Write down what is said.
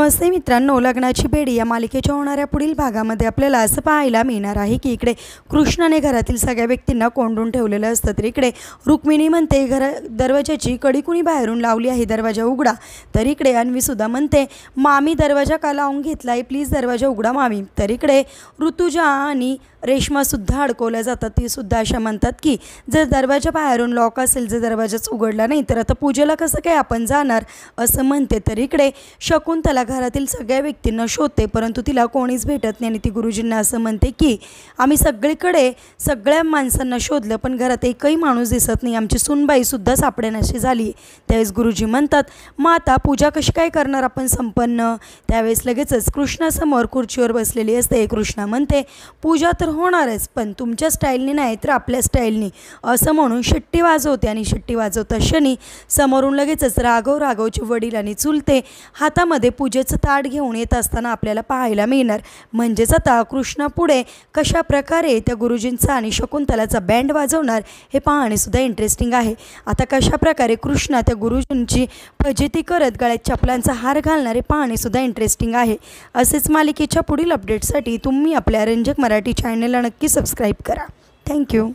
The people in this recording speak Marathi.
नमस्ते मित्रांनो, लग्नाची बेडी या मालिकेच्या होणाऱ्या पुढील भागामध्ये आपल्याला असं पाहायला मिळणार आहे की इकडे कृष्णाने घरातील सगळ्या व्यक्तींना कोंडून ठेवलेलं असतं। तर इकडे रुक्मिणी म्हणते दरवाजाची कडी कुणी बाहेरून लावली आहे, दरवाजा उघडा। तर इकडे अन्वीसुद्धा म्हणते मामी दरवाजा का लावून घेतला आहे, प्लीज दरवाजा उघडा मामी। तर इकडे ऋतुजा आणि रेश्मासुद्धा अडकवल्या जातात। ती सुद्धा अशा म्हणतात की जर दरवाजा बाहेरून लॉक असेल, जर दरवाजाच उघडला नाही तर आता पूजेला कसं काय आपण जाणार असं म्हणते। तर इकडे शकुंतला घरातील सगळ्या व्यक्तींना शोधते परंतु तिला कोणीच भेटत नाही आणि ती गुरुजींना असं म्हणते की आम्ही सगळीकडे सगळ्या माणसांना शोधलं पण घरात एकही माणूस दिसत नाही, आमची सुनबाईसुद्धा सापडेनाशी झाली। त्यावेळेस गुरुजी म्हणतात मग आता पूजा कशी काय करणार आपण संपन्न। त्यावेळेस लगेचच कृष्णासमोर खुर्चीवर बसलेली असते। कृष्णा म्हणते पूजा तर होणारच पण तुमच्या स्टाईलने नाही तर आपल्या स्टाईलने असं म्हणून शिट्टी वाजवते आणि शिट्टी वाजवता क्षणी समोरून लगेचच राघवचे वडील आणि चुलते हातामध्ये पूजेचं ताट घेऊन येत असताना आपल्याला पाहायला मिळणार। म्हणजेच आता कृष्णा पुढे कशा प्रकारे त्या गुरुजींचा आणि शकुंतलाचा बँड वाजवणार हे पाहणेसुद्धा इंटरेस्टिंग आहे। आता कशा प्रकारे कृष्णा त्या गुरुजींची फजिती करत गळ्यात चपलांचा हार घालणारे पाहणेसुद्धा इंटरेस्टिंग आहे। असेच मालिकेच्या पुढील अपडेटसाठी तुम्ही आपल्या रंजक मराठी चॅनलला नक्की सबस्क्राईब करा। थँक्यू।